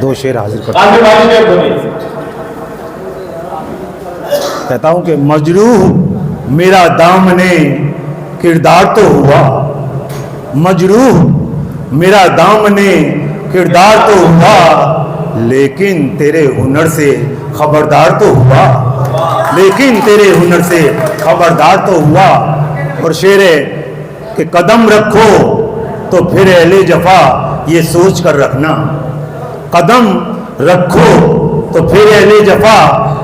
दो शेर हाजिर करता हूँ। कहता हूँ कि मजरूह मेरा दामने किरदार तो हुआ, मजरूह मेरा दामने किरदार तो हुआ, लेकिन तेरे हुनर से खबरदार तो हुआ, लेकिन तेरे हुनर से खबरदार तो हुआ। और शेर है कि कदम रखो तो फिर अहले जफा ये सोच कर रखना, कदम रखो तो फिर अहले जफा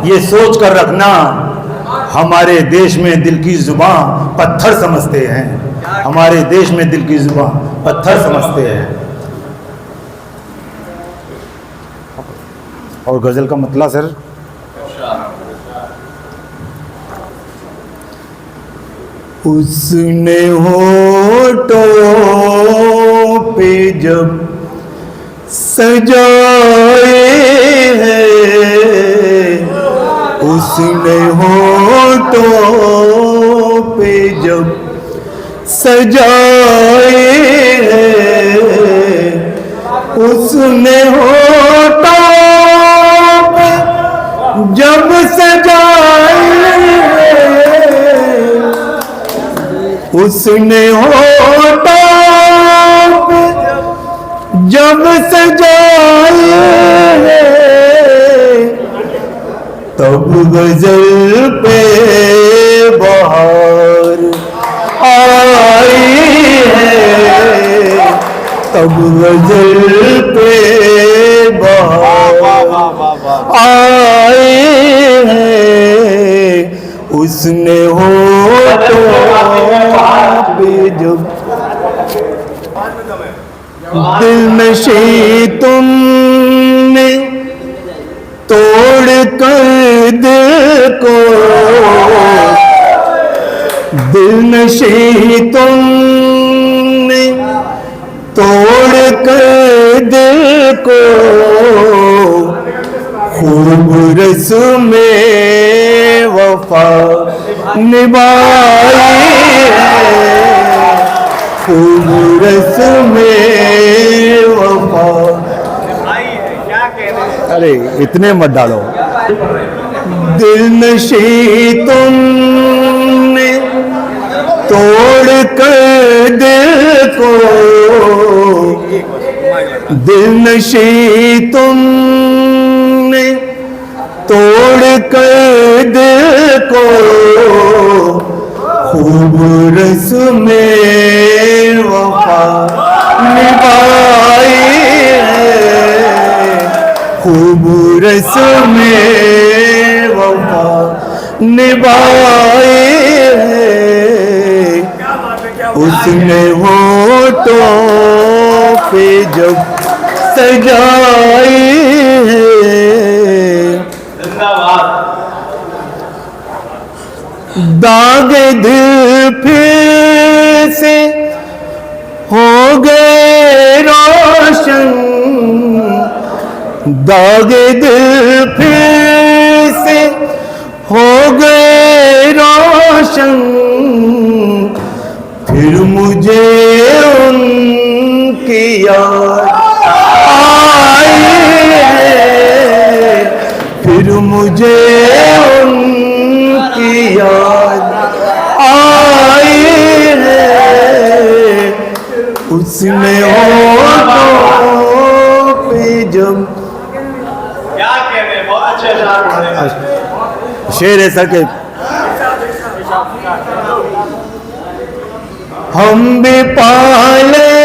ये सोच कर रखना, हमारे देश में दिल की जुबां पत्थर समझते हैं, हमारे देश में दिल की जुबां पत्थर समझते हैं। और गजल का मतलब सर, उसने होठों पे जब सजाए हैं, उसने होठों पे जब सजाए हैं, उसने होठों पे जब सजाए हैं, उसने होठों पे जब सजाए हैं, तब गजल पे बहार आई है, तब गजल पे बहार आई है, उसने होठों पे जब दिल नशी तुमने तोड़ कर दिल को, दिल नशी तुमने तोड़ कर दिल को, खूब रस्में वफा निभाई है, खूब रस्में वफा। अरे इतने मत डालो। दिल नशी तुमने तोड़ कर दिल को, दिल नशी तुमने तोड़ कर दिल को, खूब रस्में वफा निभाई है, खूब रस्में वफा निभाई है, उसने होठों पे जब सजाई है। दागे दिल फिर से हो गए रोशन, दागे दिल फिर से हो गए रोशन, फिर मुझे उनकी याद आई है, फिर मुझे उनकी याद आई है, उसने होठों पे जब क्या कह रहे हैं, बहुत अच्छे शेर है सर के, हम भी पालेंगे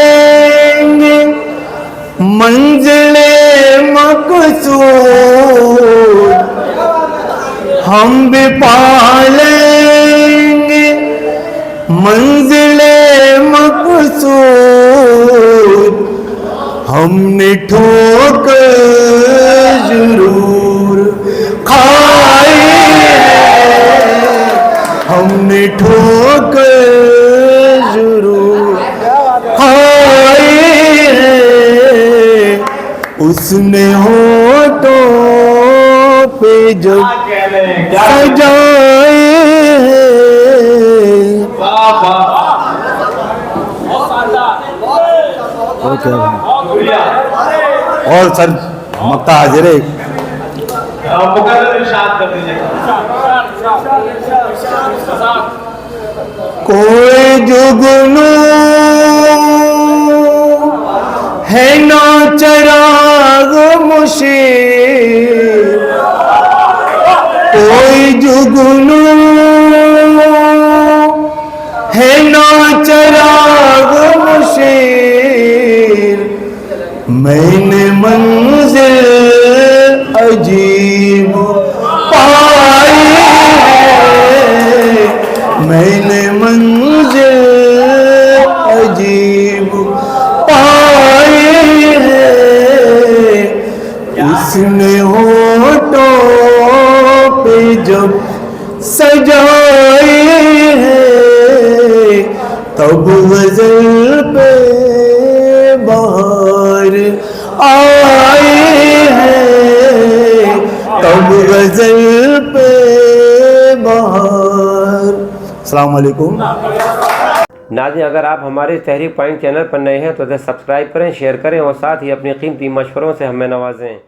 मंजिले मकसूद, हम भी पालेंगे मंजिले मकसूद, हमने ठोकर जरूर खाई है, हमने ठोकर जरूर खाई है, उसने होठों पे जब सजाए हैं। और क्या और सर मक्ता हाजिर है। मुकर्रर इरशाद कर दीजिए। कोई जुगनू है ना चराग मुशीर, कोई जुगनू है ना चराग मुशीर, मैंने मंजिल अजीब पाई है, मैंने मंजिल अजीब पाई है, उसने होठों पे जब सजाई है, तब गजल पे बाहर आए हैं, तब गजल पे बाहर। अस्सलाम वालेकुम। नाज़रीन, अगर आप हमारे तहरीक पॉइंट चैनल पर नए हैं तो इसे सब्सक्राइब करें, शेयर करें और साथ ही अपनी कीमती मशवरों से हमें नवाजें।